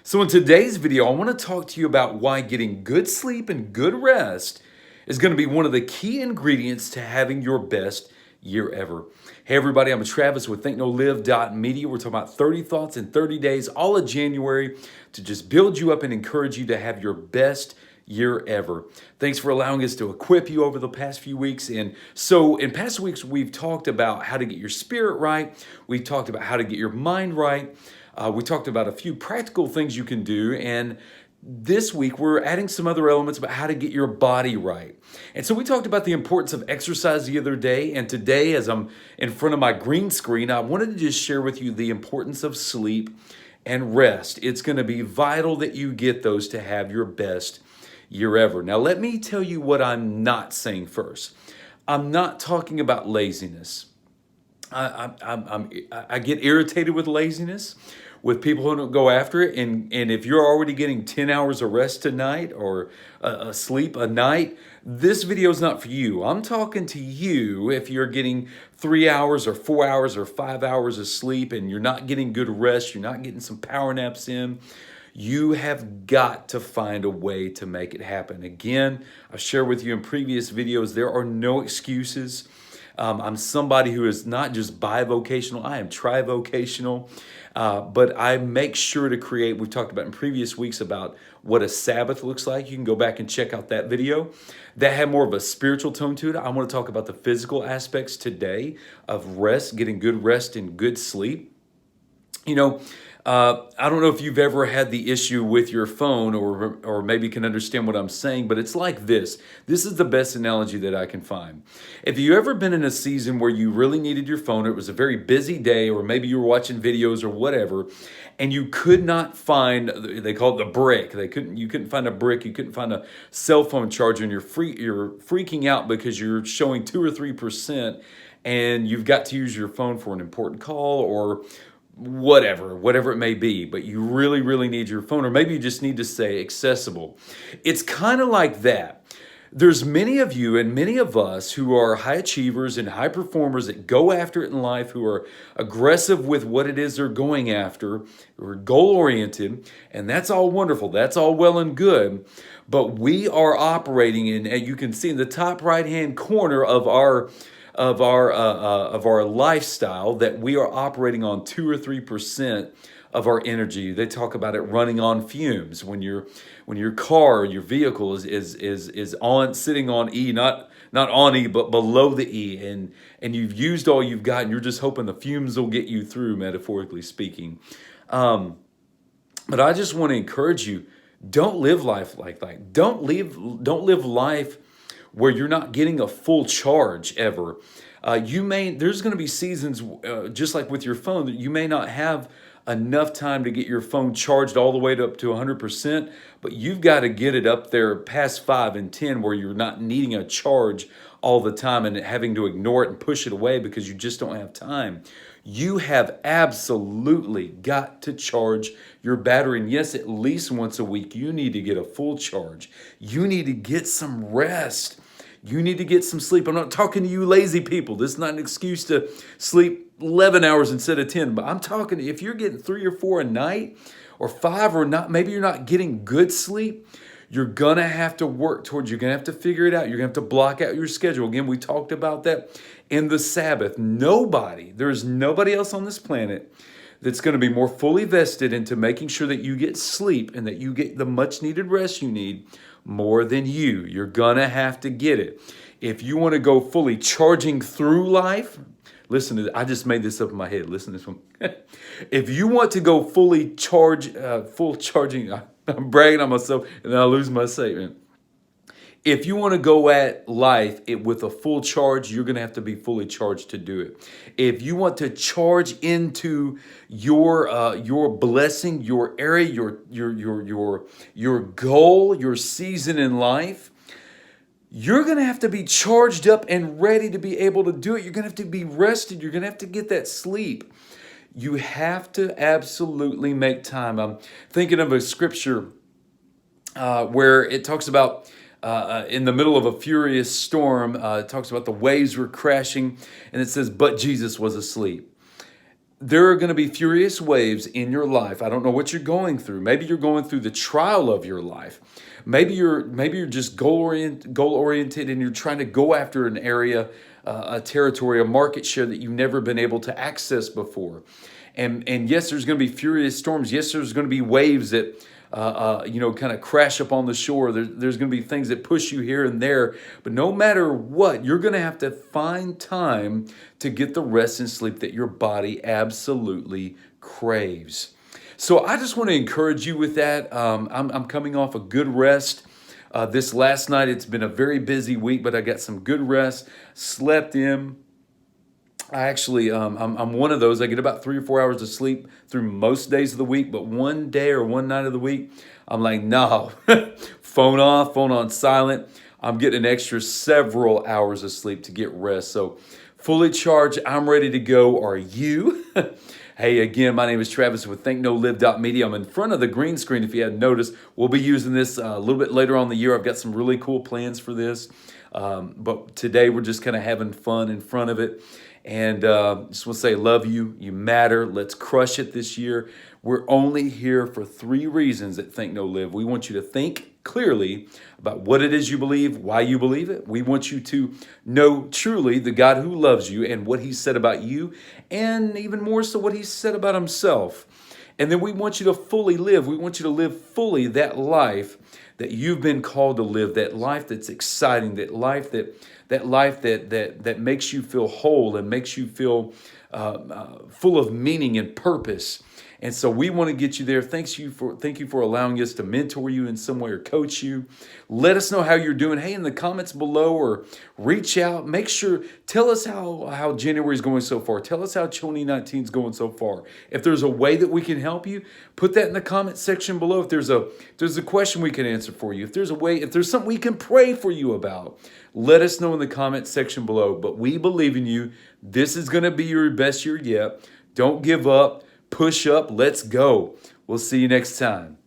So in today's video, I want to talk to you about why getting good sleep and good rest is going to be one of the key ingredients to having your best year ever. Hey everybody, I'm Travis with ThinkKnowLive.Media. We're talking about 30 thoughts in 30 days, all of January, to just build you up and encourage you to have your best year ever. Thanks for allowing us to equip you over the past few weeks. And so in past weeks, we've talked about how to get your spirit right. We've talked about how to get your mind right. We talked about a few practical things you can do, and this week we're adding some other elements about how to get your body right. And so we talked about the importance of exercise the other day, and today as I'm in front of my green screen, I wanted to just share with you the importance of sleep and rest. It's going to be vital that you get those to have your best year ever. Now let me tell you what I'm not saying first. I'm not talking about laziness. I get irritated with laziness, with people who don't go after it. And if you're already getting 10 hours of rest tonight or sleep a night, this video is not for you. I'm talking to you if you're getting 3 hours or 4 hours or 5 hours of sleep and you're not getting good rest, you're not getting some power naps in. You have got to find a way to make it happen. Again, I've shared with you in previous videos, there are no excuses. I'm somebody who is not just bivocational, I am trivocational, but I make sure to create, we've talked about in previous weeks about what a Sabbath looks like. You can go back and check out that video. That had more of a spiritual tone to it. I want to talk about the physical aspects today of rest, getting good rest and good sleep. You know, I don't know if you've ever had the issue with your phone or maybe can understand what I'm saying, but it's like this. This is the best analogy that I can find. If you ever been in a season where you really needed your phone, it was a very busy day, or maybe you were watching videos or whatever, and you could not find, they call it the brick. You couldn't find a brick, you couldn't find a cell phone charger, and you're freaking out because you're showing 2 or 3%, and you've got to use your phone for an important call or whatever it may be, but you really need your phone, or maybe you just need to stay accessible. It's kind of like that. There's many of you and many of us who are high achievers and high performers that go after it in life, who are aggressive with what it is they're going after, who are goal-oriented, and that's all wonderful. That's all well and good, but we are operating in, and you can see in the top right-hand corner of our lifestyle, that we are operating on 2 or 3% of our energy. They talk about it running on fumes when your car, your vehicle is on, sitting on E, not on E, but below the E, and you've used all you've got, and you're just hoping the fumes will get you through, metaphorically speaking. But I just want to encourage you: don't live life like that. Don't live life where you're not getting a full charge ever. There's going to be seasons, just like with your phone, that you may not have enough time to get your phone charged all the way up to 100%, but you've got to get it up there past 5 and 10 where you're not needing a charge all the time and having to ignore it and push it away because you just don't have time. You have absolutely got to charge your battery. And yes, at least once a week, you need to get a full charge. You need to get some rest. You need to get some sleep. I'm not talking to you lazy people. This is not an excuse to sleep 11 hours instead of 10. But I'm talking, if you're getting 3 or 4 a night, or 5 or not, maybe you're not getting good sleep, you're going to have to work towards, you're going to have to figure it out. You're going to have to block out your schedule. Again, we talked about that in the Sabbath. There's nobody else on this planet that's going to be more fully vested into making sure that you get sleep and that you get the much needed rest you need more than you. You're going to have to get it. If you want to go fully charging through life, listen to this. I just made this up in my head. Listen to this one. If you want to go fully full charging, I'm bragging on myself and then I lose my statement. If you want to go at life with a full charge, you're going to have to be fully charged to do it. If you want to charge into your blessing, your area, your goal, your season in life, you're going to have to be charged up and ready to be able to do it. You're going to have to be rested. You're going to have to get that sleep. You have to absolutely make time. I'm thinking of a scripture where it talks about in the middle of a furious storm, it talks about the waves were crashing, and it says, but Jesus was asleep. there are going to be furious waves in your life. I don't know what you're going through. Maybe you're going through the trial of your life. Maybe you're just goal oriented, and you're trying to go after an area, a territory, a market share that you've never been able to access before. And yes, there's going to be furious storms. Yes, there's going to be waves that kind of crash up on the shore. There's going to be things that push you here and there. But no matter what, you're going to have to find time to get the rest and sleep that your body absolutely craves. So I just want to encourage you with that. I'm coming off a good rest. This last night, it's been a very busy week, but I got some good rest, slept in. I actually, I'm one of those. I get about 3 or 4 hours of sleep through most days of the week, but one day or one night of the week, I'm like, no, phone off, phone on silent. I'm getting an extra several hours of sleep to get rest. So fully charged, I'm ready to go. Are you? Hey, again, my name is Travis with ThinkKnowLive.Media. I'm in front of the green screen. If you hadn't noticed, we'll be using this a little bit later on in the year. I've got some really cool plans for this. But today we're just kind of having fun in front of it. And just want to say, love you. You matter. Let's crush it this year. We're only here for 3 reasons at Think Know Live. We want you to think clearly about what it is you believe, why you believe it. We want you to know truly the God who loves you and what He said about you, and even more so what He said about Himself. And then we want you to fully live. We want you to live fully that life that you've been called to live, that life that's exciting, that life that makes you feel whole and makes you feel full of meaning and purpose. And so we want to get you there. Thank you for allowing us to mentor you in some way or coach you. Let us know how you're doing. Hey, in the comments below, or reach out. Make sure, tell us how January is going so far. Tell us how 2019 is going so far. If there's a way that we can help you, put that in the comment section below. If there's a question we can answer for you. If there's something we can pray for you about, let us know in the comment section below. But we believe in you. This is going to be your best year yet. Don't give up. Push up. Let's go. We'll see you next time.